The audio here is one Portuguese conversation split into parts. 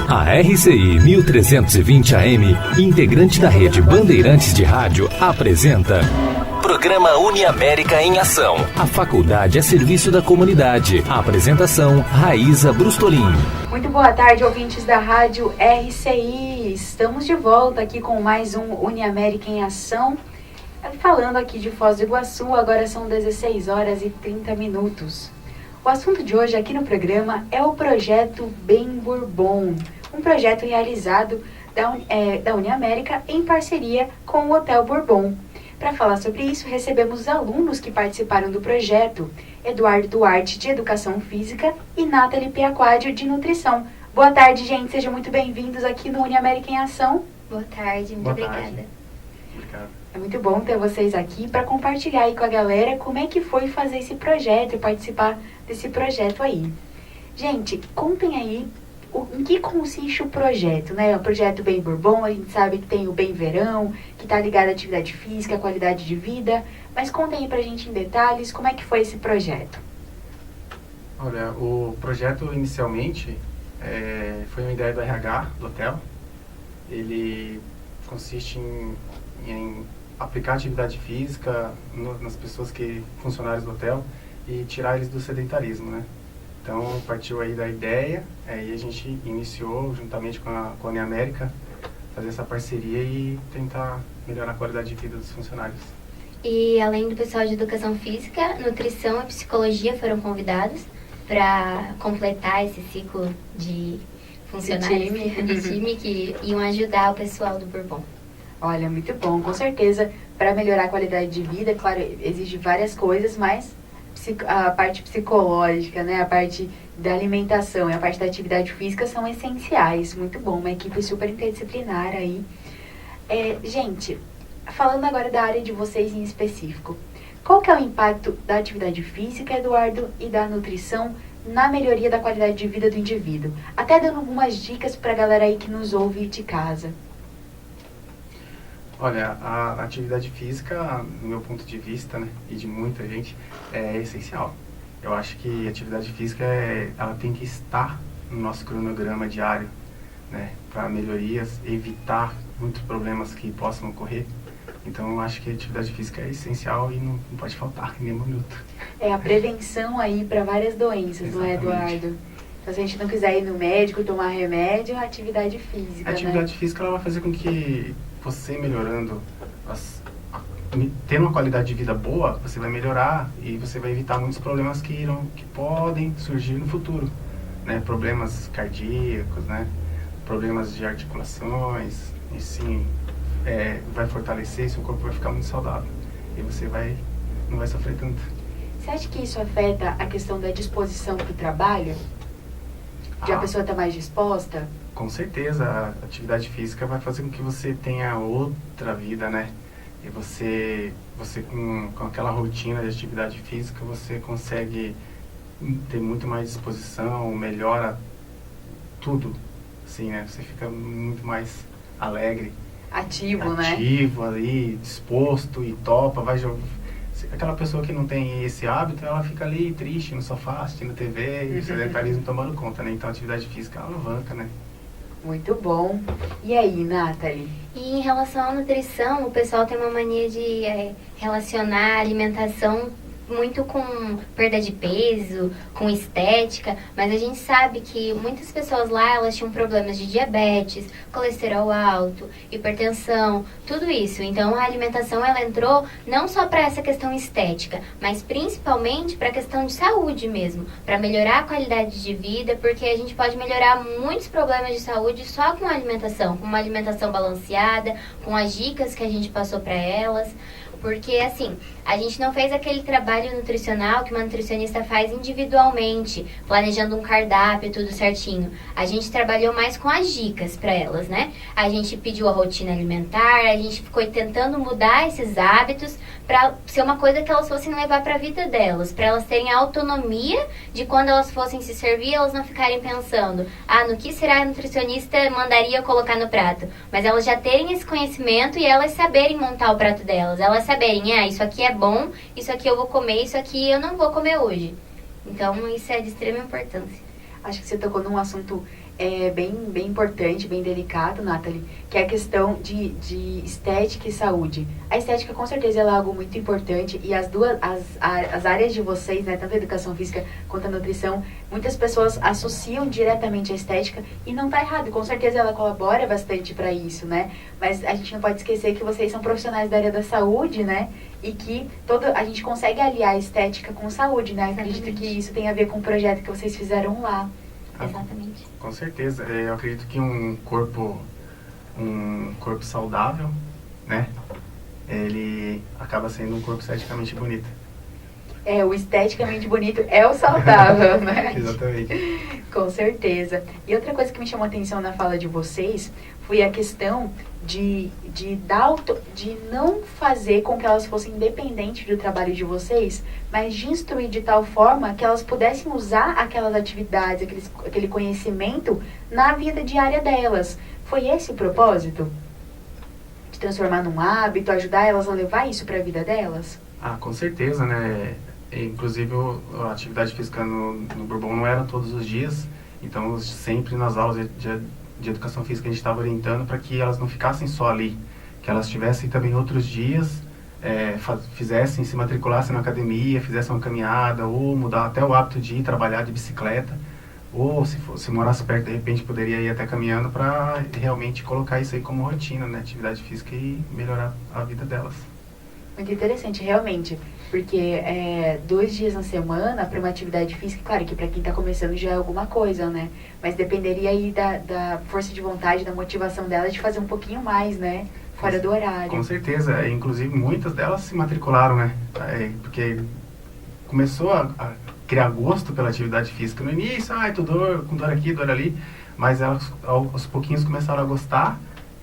A RCI 1320 AM, integrante da rede Bandeirantes de Rádio, apresenta Programa Uniamérica em Ação. A faculdade a serviço da comunidade. A apresentação, Raíza Brustolin. Muito boa tarde, ouvintes da Rádio RCI. Estamos de volta aqui com mais um Uniamérica em Ação. Falando aqui de Foz do Iguaçu, agora são 16 horas e 30 minutos. O assunto de hoje aqui no programa é o projeto Bem Bourbon, um projeto realizado da Uniamérica em parceria com o Hotel Bourbon. Para falar sobre isso, recebemos os alunos que participaram do projeto, Eduardo Duarte, de Educação Física, e Nathalie Piaquadio, de Nutrição. Boa tarde, gente. Sejam muito bem-vindos aqui no Uniamérica em Ação. Boa tarde, muito obrigada. Obrigado. É muito bom ter vocês aqui para compartilhar aí com a galera como é que foi fazer esse projeto e participar desse projeto aí. Gente, contem aí em que consiste o projeto, né? O projeto Bem Bourbon, a gente sabe que tem o Bem Verão, que está ligado à atividade física, à qualidade de vida, mas contem aí pra gente em detalhes como é que foi esse projeto. Olha, o projeto inicialmente foi uma ideia do RH do hotel. Ele consiste em aplicar atividade física nas pessoas funcionários do hotel e tirar eles do sedentarismo, né? Então, partiu aí da ideia, e a gente iniciou, juntamente com a Uniamérica, fazer essa parceria e tentar melhorar a qualidade de vida dos funcionários. E além do pessoal de Educação Física, Nutrição e Psicologia foram convidados para completar esse ciclo de funcionários de time que iam ajudar o pessoal do Bourbon. Olha, muito bom, com certeza, para melhorar a qualidade de vida, claro, exige várias coisas, mas a parte psicológica, né, a parte da alimentação e a parte da atividade física são essenciais. Muito bom, uma equipe super interdisciplinar aí. Gente, falando agora da área de vocês em específico, qual que é o impacto da atividade física, Eduardo, e da nutrição na melhoria da qualidade de vida do indivíduo? Até dando algumas dicas para a galera aí que nos ouve de casa. Olha, a atividade física, no meu ponto de vista, né, e de muita gente, é essencial. Eu acho que a atividade física ela tem que estar no nosso cronograma diário, né, para melhorias, evitar muitos problemas que possam ocorrer. Então, eu acho que a atividade física é essencial e não pode faltar em nenhum minuto. É a prevenção aí para várias doenças, exatamente. Não é, Eduardo? Então, se a gente não quiser ir no médico, tomar remédio, a atividade física, A atividade física ela vai fazer com que você melhorando, tendo uma qualidade de vida boa, você vai melhorar e você vai evitar muitos problemas que podem surgir no futuro, né? Problemas cardíacos, né? Problemas de articulações, e sim, vai fortalecer, seu corpo vai ficar muito saudável e você não vai sofrer tanto. Você acha que isso afeta a questão da disposição para o trabalho? De a pessoa estar mais disposta? Com certeza, a atividade física vai fazer com que você tenha outra vida, né? E você com aquela rotina de atividade física, você consegue ter muito mais disposição, melhora tudo, assim, né? Você fica muito mais alegre. Ativo, né? Ativo ali, disposto e topa, vai jogar. Aquela pessoa que não tem esse hábito, ela fica ali triste no sofá, assistindo TV, e o sedentarismo tomando conta, né? Então a atividade física alavanca, né? Muito bom. E aí, Nathalie? E em relação à nutrição, o pessoal tem uma mania de relacionar a alimentação muito com perda de peso, com estética, mas a gente sabe que muitas pessoas lá, elas tinham problemas de diabetes, colesterol alto, hipertensão, tudo isso. Então a alimentação ela entrou não só para essa questão estética, mas principalmente para a questão de saúde mesmo, para melhorar a qualidade de vida, porque a gente pode melhorar muitos problemas de saúde só com a alimentação, com uma alimentação balanceada, com as dicas que a gente passou para elas. Porque, assim, a gente não fez aquele trabalho nutricional que uma nutricionista faz individualmente, planejando um cardápio, tudo certinho. A gente trabalhou mais com as dicas para elas, né? A gente pediu a rotina alimentar, a gente ficou tentando mudar esses hábitos para ser uma coisa que elas fossem levar para a vida delas, para elas terem a autonomia de quando elas fossem se servir, elas não ficarem pensando, no que será a nutricionista mandaria colocar no prato? Mas elas já terem esse conhecimento e elas saberem montar o prato delas, elas saberem, isso aqui é bom, isso aqui eu vou comer, isso aqui eu não vou comer hoje. Então, isso é de extrema importância. Acho que você tocou num assunto bem importante, bem delicado, Nathalie, que é a questão de estética e saúde. A estética, com certeza, ela é algo muito importante e as áreas de vocês, né, tanto a educação física quanto a nutrição, muitas pessoas associam diretamente a estética e não tá errado, com certeza ela colabora bastante para isso, né? Mas a gente não pode esquecer que vocês são profissionais da área da saúde, né? E que a gente consegue aliar a estética com saúde, né? Acredito que isso tem a ver com o projeto que vocês fizeram lá. Exatamente. Com certeza. Eu acredito que um corpo saudável, né? Ele acaba sendo um corpo esteticamente bonito. O esteticamente bonito é o saudável, né? Exatamente. Com certeza. E outra coisa que me chamou a atenção na fala de vocês foi a questão de não fazer com que elas fossem independentes do trabalho de vocês, mas de instruir de tal forma que elas pudessem usar aquelas atividades, aquele conhecimento na vida diária delas. Foi esse o propósito? De transformar num hábito, ajudar elas a levar isso para a vida delas? Com certeza, né? Inclusive, a atividade física no Bourbon não era todos os dias, então sempre nas aulas de educação física a gente estava orientando para que elas não ficassem só ali, que elas tivessem também outros dias, se matriculassem na academia, fizessem uma caminhada, ou mudar até o hábito de ir trabalhar de bicicleta, ou se morasse perto, de repente poderia ir até caminhando para realmente colocar isso aí como rotina, né? Atividade física e melhorar a vida delas. Muito interessante, realmente, porque 2 dias na semana para uma atividade física, claro que para quem está começando já é alguma coisa, né? Mas dependeria aí da força de vontade, da motivação delas de fazer um pouquinho mais, né? Fora do horário. Com certeza, inclusive muitas delas se matricularam, né? Porque começou a criar gosto pela atividade física. No início, tô com dor aqui, dor ali, mas elas aos pouquinhos começaram a gostar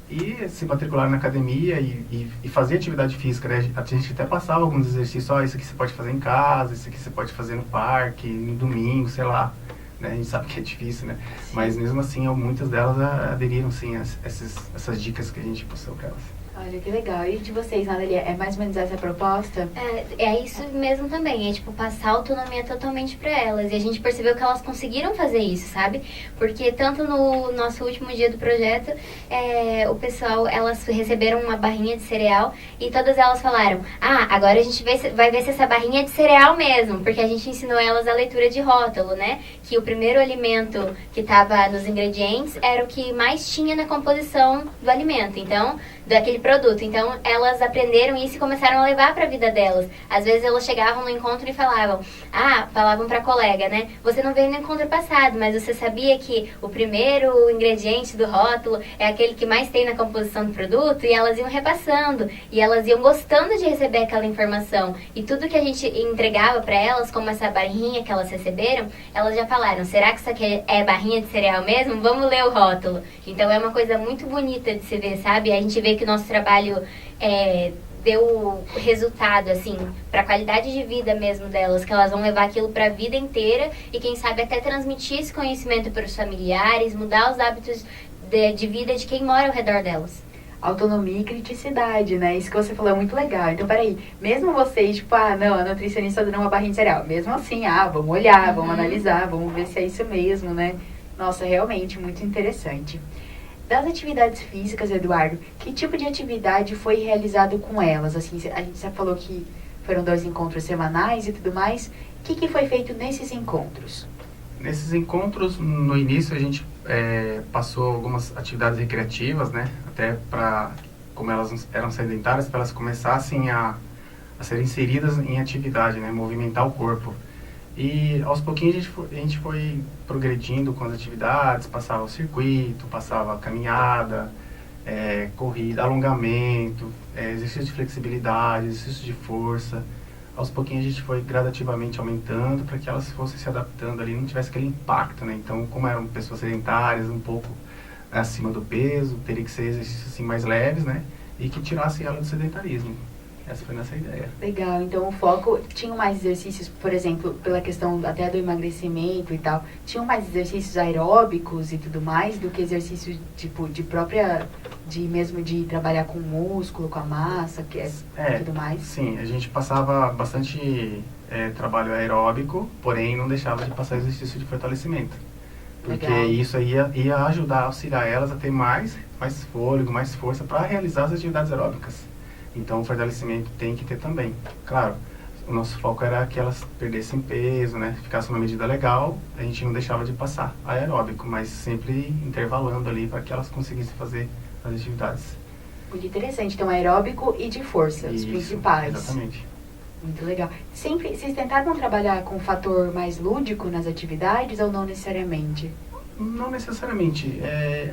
e se matricular na academia e fazer atividade física, né? A gente até passava alguns exercícios, isso aqui você pode fazer em casa, isso aqui você pode fazer no parque, no domingo, sei lá, né? A gente sabe que é difícil, né? Sim. Mas mesmo assim, muitas delas aderiram, sim, a essas dicas que a gente passou para elas. Olha, que legal. E de vocês, Nathalie, é mais ou menos essa a proposta? É isso mesmo também, passar autonomia totalmente para elas. E a gente percebeu que elas conseguiram fazer isso, sabe? Porque tanto no nosso último dia do projeto, o pessoal, elas receberam uma barrinha de cereal e todas elas falaram, agora a gente vai ver se essa barrinha é de cereal mesmo, porque a gente ensinou elas a leitura de rótulo, né? Que o primeiro alimento que estava nos ingredientes era o que mais tinha na composição do alimento. Então, daquele produto. Então, elas aprenderam isso e começaram a levar para a vida delas. Às vezes, elas chegavam no encontro e falavam para a colega, né? Você não veio no encontro passado, mas você sabia que o primeiro ingrediente do rótulo é aquele que mais tem na composição do produto? E elas iam repassando. E elas iam gostando de receber aquela informação. E tudo que a gente entregava para elas, como essa barrinha que elas receberam, elas já falaram, será que isso aqui é barrinha de cereal mesmo? Vamos ler o rótulo. Então, é uma coisa muito bonita de se ver, sabe? A gente vê que o nosso trabalho deu resultado, assim, para a qualidade de vida mesmo delas, que elas vão levar aquilo para a vida inteira e quem sabe até transmitir esse conhecimento para os familiares, mudar os hábitos de vida de quem mora ao redor delas. Autonomia e criticidade, né? Isso que você falou é muito legal. Então, peraí, mesmo vocês, não, a nutricionista dando uma barrinha de cereal, mesmo assim, vamos olhar, vamos analisar, vamos ver se é isso mesmo, né? Nossa, realmente muito interessante. Das atividades físicas, Eduardo, que tipo de atividade foi realizado com elas? Assim, a gente já falou que foram 2 encontros semanais e tudo mais. O que foi feito nesses encontros? Nesses encontros, no início, a gente passou algumas atividades recreativas, né? Até como elas eram sedentárias, para elas começassem a ser inseridas em atividade, né? Movimentar o corpo. E aos pouquinhos a gente foi progredindo com as atividades, passava o circuito, passava a caminhada, corrida, alongamento, exercício de flexibilidade, exercício de força. Aos pouquinhos a gente foi gradativamente aumentando para que elas fossem se adaptando ali, não tivesse aquele impacto, né? Então, como eram pessoas sedentárias, um pouco acima do peso, teria que ser exercícios assim, mais leves, né? E que tirassem ela do sedentarismo. Essa foi nossa ideia. Legal, então o foco, tinham mais exercícios, por exemplo, pela questão até do emagrecimento e tal, tinham mais exercícios aeróbicos e tudo mais do que exercícios tipo de trabalhar com o músculo, com a massa, tudo mais? Sim, a gente passava bastante trabalho aeróbico, porém não deixava de passar exercício de fortalecimento. Porque Legal. isso aí ia ajudar, auxiliar elas a ter mais fôlego, mais força para realizar as atividades aeróbicas. Então o fortalecimento tem que ter também. Claro, o nosso foco era que elas perdessem peso, né? Ficasse uma medida legal, a gente não deixava de passar aeróbico, mas sempre intervalando ali para que elas conseguissem fazer as atividades. Muito interessante. Então, aeróbico e de força, os Isso, principais. exatamente. Muito legal. Sempre, vocês tentavam trabalhar com um fator mais lúdico nas atividades ou não necessariamente? Não necessariamente.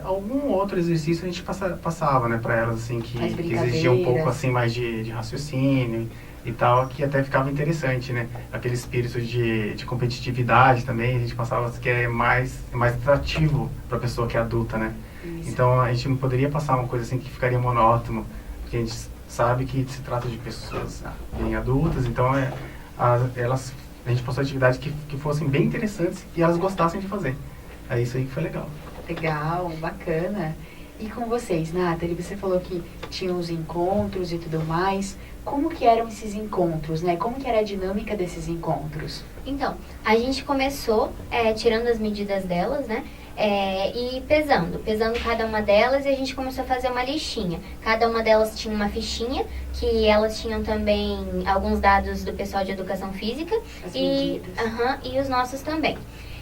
Algum outro exercício a gente passava, né, para elas, assim, que Mais exigia um pouco, brincadeiras. assim, mais de raciocínio e tal, que até ficava interessante, né? Aquele espírito de competitividade também, a gente passava que é mais atrativo para a pessoa que é adulta, né? Isso. Então a gente não poderia passar uma coisa assim que ficaria monótono, porque a gente sabe que se trata de pessoas bem adultas, então a gente passou atividades que fossem bem interessantes e elas gostassem de fazer. É isso aí que foi legal. Legal, bacana. E com vocês, Nathalie, você falou que tinham os encontros e tudo mais. Como que eram esses encontros, né? Como que era a dinâmica desses encontros? Então, a gente começou tirando as medidas delas, né? E pesando cada uma delas, e a gente começou a fazer uma listinha. Cada uma delas tinha uma fichinha, que elas tinham também alguns dados do pessoal de educação física As e, medidas. e os nossos também.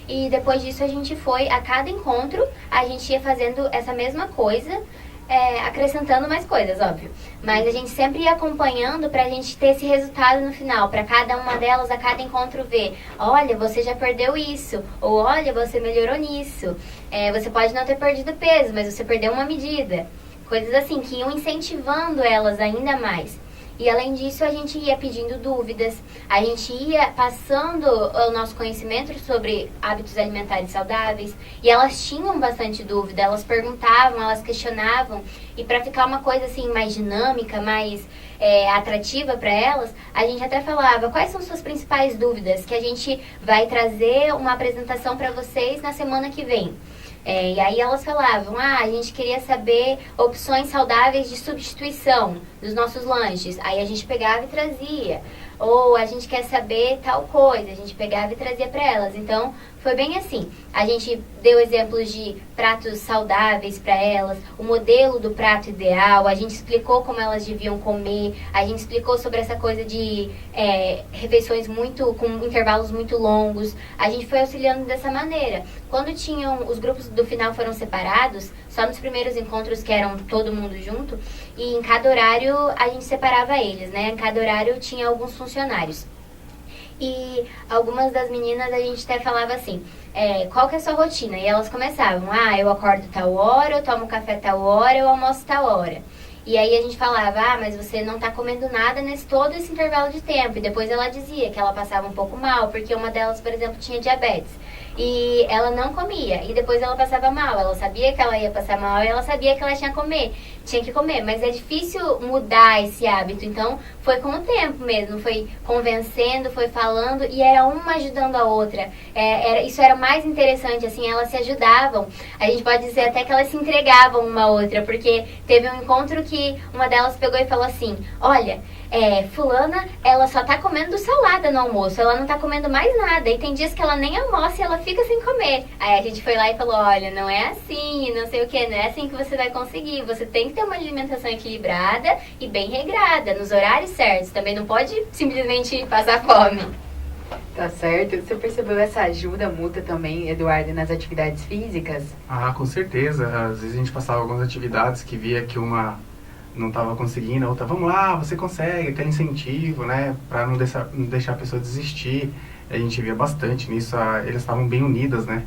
E depois disso a gente foi, a cada encontro, a gente ia fazendo essa mesma coisa, acrescentando mais coisas, óbvio. Mas a gente sempre ia acompanhando pra gente ter esse resultado no final, pra cada uma delas, a cada encontro ver, olha, você já perdeu isso, ou olha, você melhorou nisso. Você pode não ter perdido peso, mas você perdeu uma medida. Coisas assim, que iam incentivando elas ainda mais. E além disso, a gente ia pedindo dúvidas, a gente ia passando o nosso conhecimento sobre hábitos alimentares saudáveis, e elas tinham bastante dúvida, elas perguntavam, elas questionavam, e para ficar uma coisa assim mais dinâmica, mais atrativa para elas, a gente até falava, quais são suas principais dúvidas, que a gente vai trazer uma apresentação para vocês na semana que vem. E aí elas falavam, a gente queria saber opções saudáveis de substituição dos nossos lanches. Aí a gente pegava e trazia. Ou a gente quer saber tal coisa, a gente pegava e trazia para elas. Então, foi bem assim. A gente deu exemplos de pratos saudáveis para elas, o modelo do prato ideal, a gente explicou como elas deviam comer, a gente explicou sobre essa coisa de refeições com intervalos muito longos. A gente foi auxiliando dessa maneira. Quando os grupos do final foram separados, só nos primeiros encontros que eram todo mundo junto, e em cada horário a gente separava eles, né? Em cada horário tinha alguns funcionários. E algumas das meninas a gente até falava assim, qual que é a sua rotina? E elas começavam, eu acordo tal hora, eu tomo café tal hora, eu almoço tal hora. E aí a gente falava, mas você não tá comendo nada todo esse intervalo de tempo. E depois ela dizia que ela passava um pouco mal, porque uma delas, por exemplo, tinha diabetes. E ela não comia, e depois ela passava mal. Ela sabia que ela ia passar mal e ela sabia que ela tinha que comer. Mas é difícil mudar esse hábito, então foi com o tempo mesmo. Foi convencendo, foi falando, e era uma ajudando a outra. Isso era mais interessante, assim, elas se ajudavam. A gente pode dizer até que elas se entregavam uma a outra, porque teve um encontro que uma delas pegou e falou assim, olha, fulana, ela só tá comendo salada no almoço, ela não tá comendo mais nada, e tem dias que ela nem almoça e ela fica sem comer. Aí a gente foi lá e falou, olha, não é assim, não sei o que, não é assim que você vai conseguir, você tem que ter uma alimentação equilibrada e bem regrada, nos horários certos, também não pode simplesmente passar fome. Tá certo. Você percebeu essa ajuda mútua também, Eduardo, nas atividades físicas? Com certeza, às vezes a gente passava algumas atividades que via que uma não estava conseguindo, a outra, vamos lá, você consegue, aquele incentivo, né, para não deixar a pessoa desistir. A gente via bastante nisso, eles estavam bem unidas, né,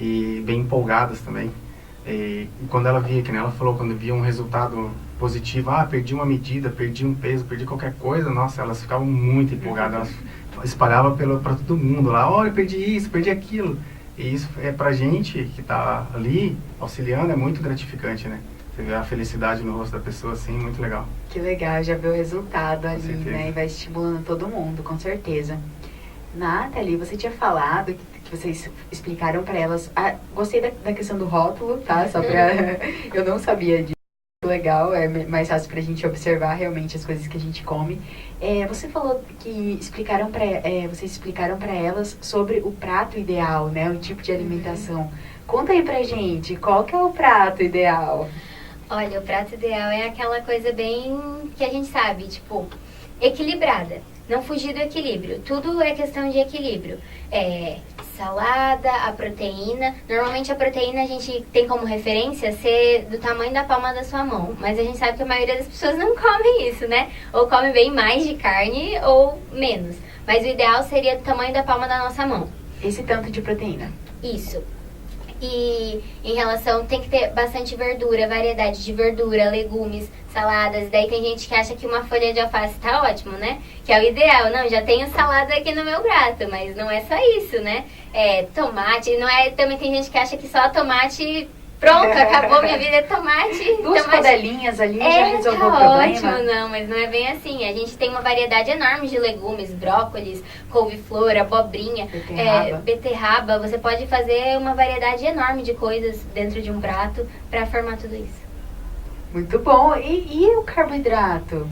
e bem empolgadas também. E quando ela via, que nem ela falou, quando via um resultado positivo, perdi uma medida, perdi um peso, perdi qualquer coisa, nossa, elas ficavam muito empolgadas, elas espalhavam para todo mundo lá, olha, perdi isso, perdi aquilo. E isso pra gente que tá ali auxiliando, é muito gratificante, né? Você vê a felicidade no rosto da pessoa, assim, muito legal. Que legal, já vê o resultado ali, certeza. né? E vai estimulando todo mundo, com certeza. Nathalie, você tinha falado que vocês explicaram para elas. Gostei da questão do rótulo, tá? Só pra. Eu não sabia disso. Legal, é mais fácil pra gente observar realmente as coisas que a gente come. Você falou que vocês explicaram para elas sobre o prato ideal, né? O tipo de alimentação. Conta aí pra gente, qual que é o prato ideal? Olha, o prato ideal é aquela coisa bem que a gente sabe, tipo, equilibrada. Não fugir do equilíbrio. Tudo é questão de equilíbrio. Salada, a proteína. Normalmente a proteína a gente tem como referência ser do tamanho da palma da sua mão. Mas a gente sabe que a maioria das pessoas não come isso, né? Ou come bem mais de carne ou menos. Mas o ideal seria do tamanho da palma da nossa mão. Esse tanto de proteína. Isso. E em relação, tem que ter bastante verdura, variedade de verdura, legumes, saladas. Daí tem gente que acha que uma folha de alface tá ótimo, né? Que é o ideal. Não, já tenho salada aqui no meu prato, mas não é só isso, né? Tomate, não é... Também tem gente que acha que só tomate... Pronto, acabou minha vida, é tomate. Duas tomate. rodelinhas ali já resolveu o Tá problema. ótimo, não, mas não é bem assim. A gente tem uma variedade enorme de legumes, brócolis, couve-flor, abobrinha, beterraba. Você pode fazer uma variedade enorme de coisas dentro de um prato para formar tudo isso. Muito bom. E o carboidrato?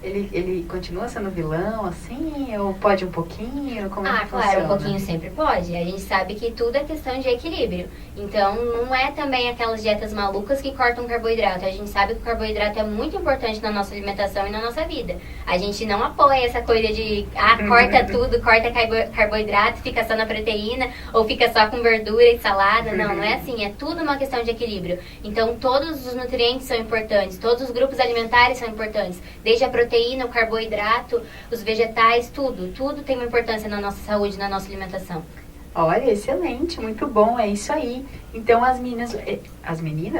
Ele continua sendo vilão, assim? Ou pode um pouquinho? Como é que Claro, funciona? um pouquinho sempre pode. A gente sabe que tudo é questão de equilíbrio. Então, não é também aquelas dietas malucas que cortam carboidrato. A gente sabe que o carboidrato é muito importante na nossa alimentação e na nossa vida. A gente não apoia essa coisa de, corta tudo, corta carboidrato, fica só na proteína, ou fica só com verdura e salada. Não é assim. É tudo uma questão de equilíbrio. Então, todos os nutrientes são importantes, todos os grupos alimentares são importantes. Desde a proteína, o carboidrato, os vegetais, tudo tem uma importância na nossa saúde, na nossa alimentação. Olha, excelente, muito bom, é isso aí. Então as meninas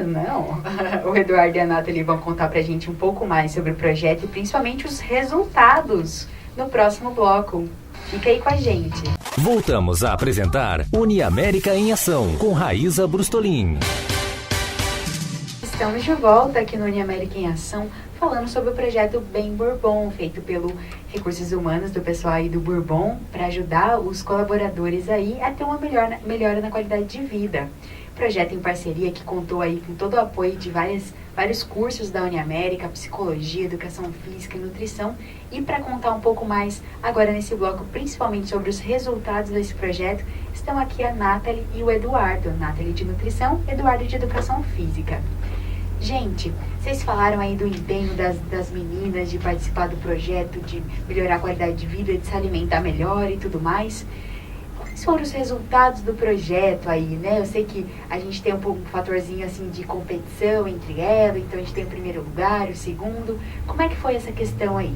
não, o Eduardo e a Nathalie vão contar pra gente um pouco mais sobre o projeto e principalmente os resultados no próximo bloco. Fica aí com a gente. Voltamos a apresentar Uniamérica em Ação, com Raíza Brustolin. Estamos de volta aqui no Uniamérica em Ação, falando sobre o projeto Bem Bourbon, feito pelo Recursos Humanos do pessoal aí do Bourbon, para ajudar os colaboradores aí a ter uma melhora na qualidade de vida. Projeto em parceria que contou aí com todo o apoio de vários cursos da Uniamérica, psicologia, educação física e nutrição. E para contar um pouco mais agora nesse bloco, principalmente sobre os resultados desse projeto, estão aqui a Nathalie e o Eduardo. Nathalie de nutrição, Eduardo de educação física. Gente, vocês falaram aí do empenho das meninas de participar do projeto, de melhorar a qualidade de vida, de se alimentar melhor e tudo mais. Quais foram os resultados do projeto aí, né? Eu sei que a gente tem um fatorzinho assim de competição entre elas, então a gente tem o primeiro lugar, o segundo. Como é que foi essa questão aí?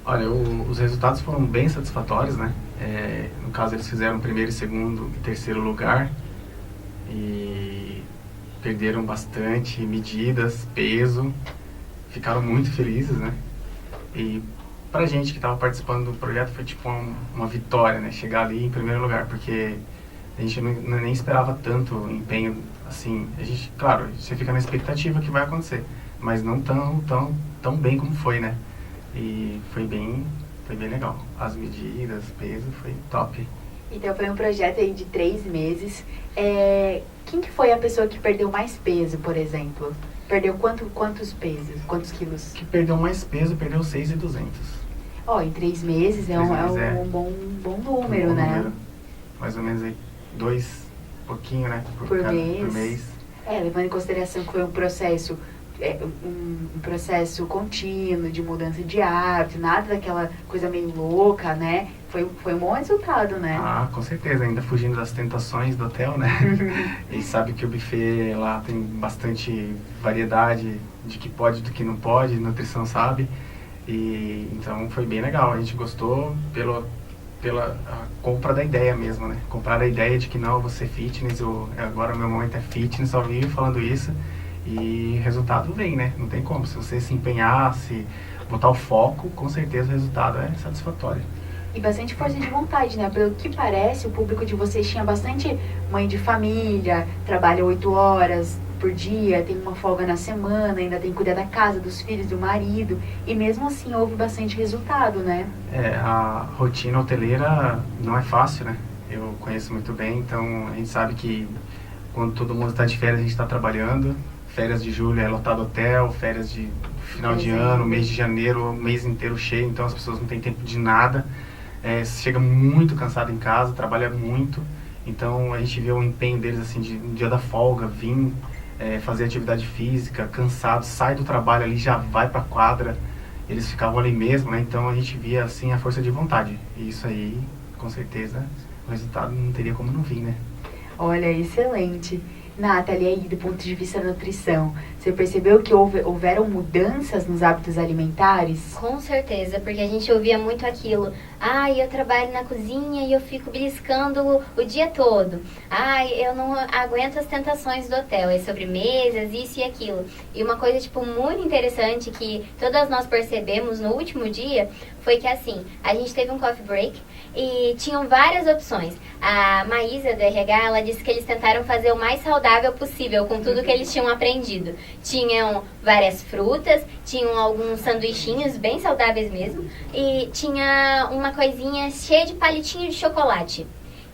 Olha, os resultados foram bem satisfatórios, né? No caso, eles fizeram primeiro, segundo e terceiro lugar. E perderam bastante medidas, peso, ficaram muito felizes, né? E pra gente que estava participando do projeto foi tipo uma vitória, né? Chegar ali em primeiro lugar, porque a gente nem esperava tanto empenho, assim. A gente, claro, você fica na expectativa que vai acontecer, mas não tão bem como foi, né? E foi bem legal. As medidas, peso, foi top. Então foi um projeto aí de 3 meses. Quem que foi a pessoa que perdeu mais peso, por exemplo? Perdeu quantos pesos? Quantos quilos? Que perdeu mais peso, perdeu 6.200. Em 3 meses é um bom número, né? Número. Mais ou menos aí, 2 pouquinho, né? Por mês. Por mês. Levando em consideração que foi um processo contínuo de mudança de hábito, nada daquela coisa meio louca, né? Foi um bom resultado, né? Com certeza, ainda fugindo das tentações do hotel, né? E sabe que o buffet lá tem bastante variedade de que pode e do que não pode, nutrição sabe. E então foi bem legal, a gente gostou pela a compra da ideia mesmo, né? Comprar a ideia de que não, eu vou ser fitness, agora o meu momento é fitness, ao vivo falando isso. E resultado vem, né? Não tem como. Se você se empenhar, se botar o foco, com certeza o resultado é satisfatório. E bastante força de vontade, né? Pelo que parece, o público de vocês tinha bastante mãe de família, trabalha 8 horas por dia, tem uma folga na semana, ainda tem que cuidar da casa, dos filhos, do marido. E mesmo assim houve bastante resultado, né? A rotina hoteleira não é fácil, né? Eu conheço muito bem, então a gente sabe que quando todo mundo está de férias, a gente está trabalhando. Férias de julho é lotado hotel, férias de final de ano, mês de janeiro, o mês inteiro cheio, então as pessoas não têm tempo de nada. Chega muito cansado em casa, trabalha muito, Então a gente vê o empenho deles assim de no dia da folga, vir fazer atividade física, cansado, sai do trabalho ali, já vai para a quadra. Eles ficavam ali mesmo, né? Então a gente via assim a força de vontade. E isso aí, com certeza, o resultado não teria como não vir, né? Olha, excelente. Nathalie, aí do ponto de vista da nutrição, você percebeu que houveram mudanças nos hábitos alimentares? Com certeza, porque a gente ouvia muito aquilo. Eu trabalho na cozinha e eu fico beliscando o dia todo. Eu não aguento as tentações do hotel, as sobremesas, isso e aquilo. E uma coisa, muito interessante que todas nós percebemos no último dia foi que, assim, a gente teve um coffee break e tinham várias opções. A Maísa, do RH, ela disse que eles tentaram fazer o mais saudável possível com tudo que eles tinham aprendido. Tinham várias frutas, tinham alguns sanduichinhos bem saudáveis mesmo, e tinha uma coisinha cheia de palitinho de chocolate.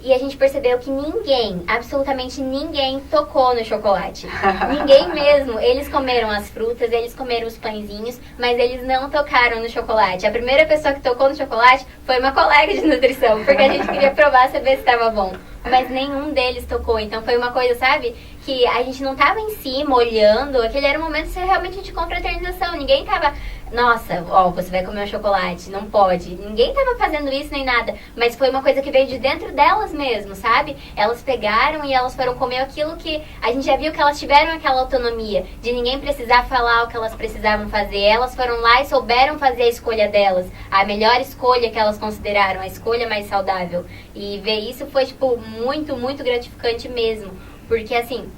E a gente percebeu que ninguém, absolutamente ninguém, tocou no chocolate. Ninguém mesmo. Eles comeram as frutas, eles comeram os pãezinhos, mas eles não tocaram no chocolate. A primeira pessoa que tocou no chocolate foi uma colega de nutrição, porque a gente queria provar, saber se estava bom. Mas nenhum deles tocou. Então foi uma coisa, sabe, que a gente não tava em cima, olhando. Aquele era um momento realmente de confraternização. Ninguém tava... Nossa, você vai comer um chocolate, não pode. Ninguém tava fazendo isso nem nada, mas foi uma coisa que veio de dentro delas mesmo, sabe? Elas pegaram e elas foram comer aquilo que a gente já viu que elas tiveram aquela autonomia, de ninguém precisar falar o que elas precisavam fazer. Elas foram lá e souberam fazer a escolha delas, a melhor escolha que elas consideraram, a escolha mais saudável. E ver isso foi, muito, muito gratificante mesmo, porque assim...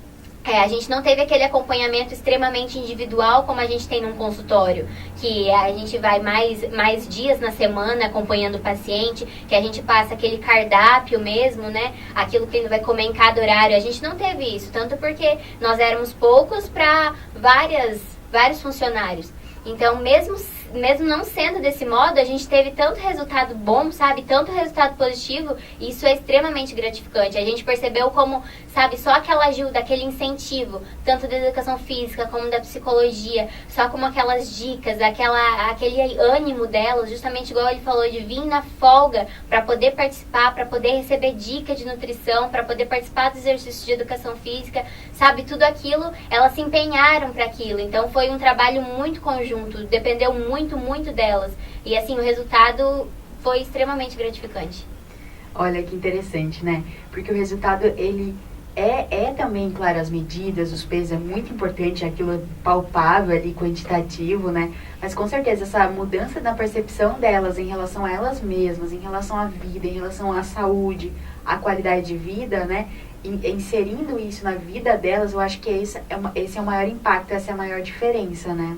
a gente não teve aquele acompanhamento extremamente individual como a gente tem num consultório, que a gente vai mais dias na semana acompanhando o paciente, que a gente passa aquele cardápio mesmo, né? Aquilo que ele vai comer em cada horário. A gente não teve isso, tanto porque nós éramos poucos para vários funcionários. Então, mesmo não sendo desse modo, a gente teve tanto resultado bom, sabe? Tanto resultado positivo, e isso é extremamente gratificante. A gente percebeu como, sabe, só aquela ajuda, aquele incentivo, tanto da educação física como da psicologia, só como aquelas dicas, aquele ânimo delas, justamente igual ele falou, de vir na folga para poder participar, para poder receber dica de nutrição, para poder participar dos exercícios de educação física, sabe? Tudo aquilo, elas se empenharam para aquilo. Então foi um trabalho muito conjunto, dependeu muito delas. E assim, o resultado foi extremamente gratificante. Olha que interessante, né? Porque o resultado, ele é também, claro, as medidas, os pesos, é muito importante, aquilo palpável ali, quantitativo, né? Mas com certeza essa mudança na percepção delas em relação a elas mesmas, em relação à vida, em relação à saúde, à qualidade de vida, né? Inserindo isso na vida delas, eu acho que esse é o maior impacto, essa é a maior diferença, né?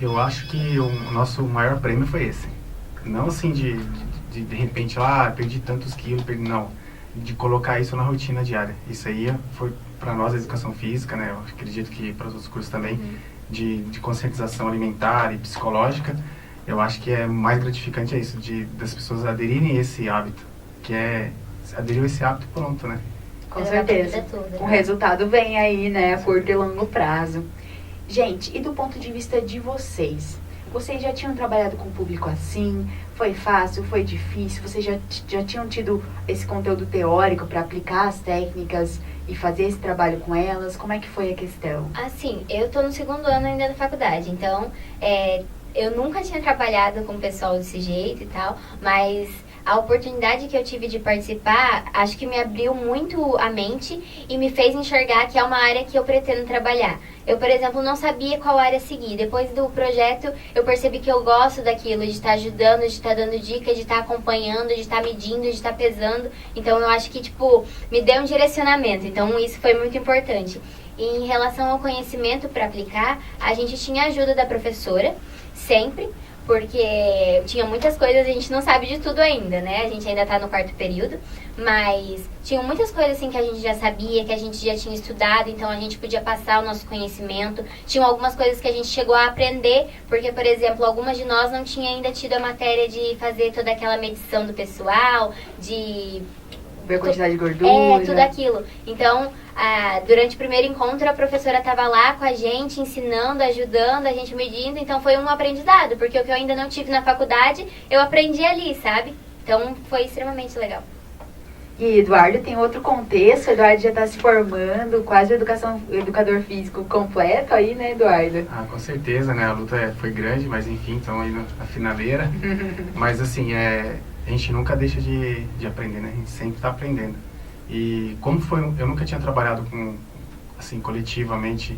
Eu acho que o nosso maior prêmio foi esse. Não assim de repente, perdi tantos quilos, não. De colocar isso na rotina diária. Isso aí foi para nós a educação física, né? Eu acredito que para os outros cursos também, de conscientização alimentar e psicológica. Eu acho que é mais gratificante isso, das pessoas aderirem a esse hábito, que é aderir a esse hábito pronto, né? Com certeza. O resultado vem aí, né? A curto e longo prazo. Gente, e do ponto de vista de vocês? Vocês já tinham trabalhado com o público assim? Foi fácil? Foi difícil? Vocês já tinham tido esse conteúdo teórico para aplicar as técnicas e fazer esse trabalho com elas? Como é que foi a questão? Assim, eu tô no 2º ano ainda da faculdade, então eu nunca tinha trabalhado com o pessoal desse jeito e tal, mas a oportunidade que eu tive de participar, acho que me abriu muito a mente e me fez enxergar que é uma área que eu pretendo trabalhar. Eu, por exemplo, não sabia qual área seguir. Depois do projeto, eu percebi que eu gosto daquilo, de estar ajudando, de estar dando dicas, de estar acompanhando, de estar medindo, de estar pesando. Então, eu acho que, me deu um direcionamento. Então, isso foi muito importante. E em relação ao conhecimento para aplicar, a gente tinha a ajuda da professora, sempre, porque tinha muitas coisas, a gente não sabe de tudo ainda, né? A gente ainda tá no 4º período, mas tinham muitas coisas assim que a gente já sabia, que a gente já tinha estudado, então a gente podia passar o nosso conhecimento. Tinham algumas coisas que a gente chegou a aprender, porque, por exemplo, algumas de nós não tinham ainda tido a matéria de fazer toda aquela medição do pessoal, de ver a quantidade de gordura. Tudo aquilo. Então, durante o primeiro encontro, a professora estava lá com a gente, ensinando, ajudando, a gente medindo. Então, foi um aprendizado, porque o que eu ainda não tive na faculdade, eu aprendi ali, sabe? Então, foi extremamente legal. E Eduardo tem outro contexto, Eduardo já está se formando, quase educador físico completo aí, né, Eduardo? Ah, com certeza, né? A luta foi grande, mas enfim, estamos aí na finaleira. Mas assim, a gente nunca deixa de aprender, né? A gente sempre está aprendendo. E como eu nunca tinha trabalhado assim, coletivamente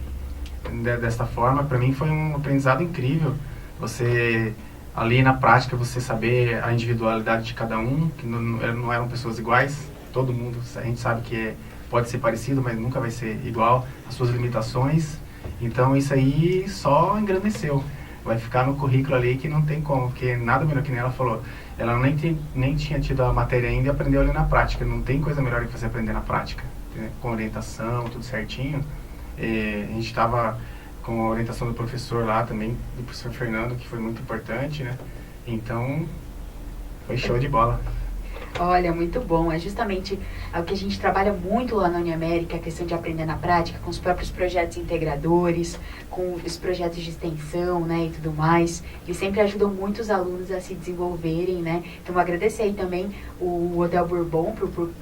desta forma, para mim foi um aprendizado incrível. Você, ali na prática, você saber a individualidade de cada um, que não eram pessoas iguais, todo mundo, a gente sabe que pode ser parecido, mas nunca vai ser igual, as suas limitações. Então isso aí só engrandeceu. Vai ficar no currículo ali que não tem como, porque nada melhor que nem ela falou. Ela nem tinha tido a matéria ainda e aprendeu ali na prática. Não tem coisa melhor que você aprender na prática, né? Com orientação, tudo certinho. A gente estava com a orientação do professor lá também, do professor Fernando, que foi muito importante, né? Então, foi show de bola. Olha, muito bom. É justamente o que a gente trabalha muito lá na Uniamérica, a questão de aprender na prática, com os próprios projetos integradores, com os projetos de extensão, né, e tudo mais. Eles sempre ajudam muito os alunos a se desenvolverem, né. Então, agradecer aí também o Hotel Bourbon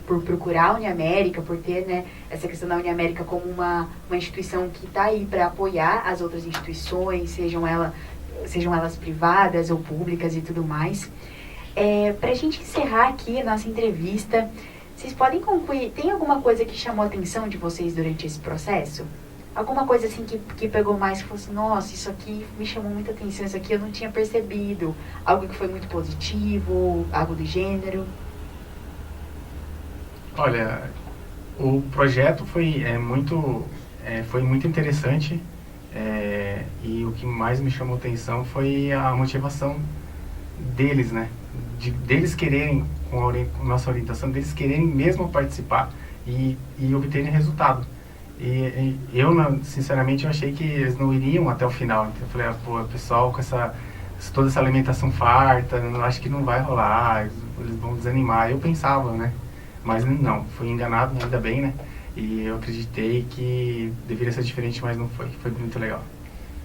por procurar a Uniamérica, por ter, né, essa questão da Uniamérica como uma instituição que está aí para apoiar as outras instituições, sejam elas privadas ou públicas e tudo mais. Para a gente encerrar aqui a nossa entrevista, vocês podem concluir, tem alguma coisa que chamou a atenção de vocês durante esse processo? Alguma coisa assim que pegou mais, que falou assim, nossa, isso aqui me chamou muita atenção, isso aqui eu não tinha percebido, algo que foi muito positivo, algo do gênero? Olha, o projeto foi muito interessante, e o que mais me chamou a atenção foi a motivação deles, né? Deles quererem, com a nossa orientação, deles quererem mesmo participar e obterem resultado. E eu, sinceramente, eu achei que eles não iriam até o final. Então eu falei, pô, o pessoal com toda essa alimentação farta, eu acho que não vai rolar, eles vão desanimar. Eu pensava, né? Mas não, fui enganado, ainda bem, né? E eu acreditei que deveria ser diferente, mas não foi. Foi muito legal.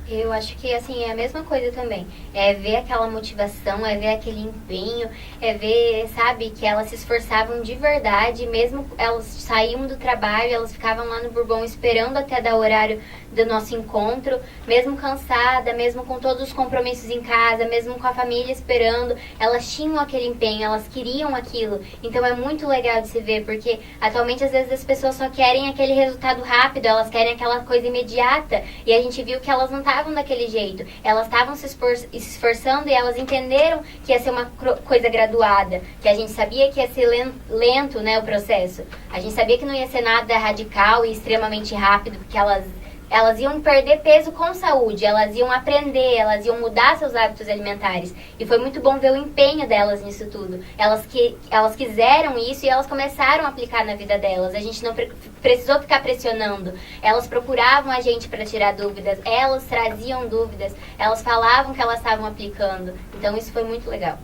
Eu acho que, assim, é a mesma coisa também. É ver aquela motivação, é ver aquele empenho, é ver, sabe, que elas se esforçavam de verdade, mesmo elas saíam do trabalho, elas ficavam lá no Bourbon esperando até dar o horário do nosso encontro, mesmo cansada, mesmo com todos os compromissos em casa, mesmo com a família esperando, elas tinham aquele empenho, elas queriam aquilo. Então é muito legal de se ver, porque atualmente às vezes as pessoas só querem aquele resultado rápido, elas querem aquela coisa imediata, e a gente viu que elas não estavam daquele jeito, elas estavam se esforçando e elas entenderam que ia ser uma coisa graduada, que a gente sabia que ia ser lento, né, o processo. A gente sabia que não ia ser nada radical e extremamente rápido, porque elas iam perder peso com saúde, elas iam aprender, elas iam mudar seus hábitos alimentares. E foi muito bom ver o empenho delas nisso tudo. Elas quiseram isso e elas começaram a aplicar na vida delas. A gente não precisou ficar pressionando. Elas procuravam a gente para tirar dúvidas, elas traziam dúvidas, elas falavam que elas estavam aplicando. Então isso foi muito legal.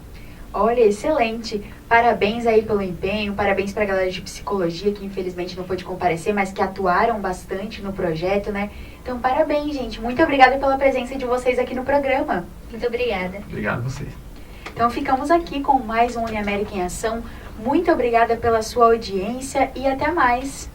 Olha, excelente. Parabéns aí pelo empenho, parabéns para a galera de psicologia que infelizmente não pôde comparecer, mas que atuaram bastante no projeto, né? Então, parabéns, gente. Muito obrigada pela presença de vocês aqui no programa. Muito obrigada. Obrigado a você. Então, ficamos aqui com mais um Uniamérica em Ação. Muito obrigada pela sua audiência e até mais.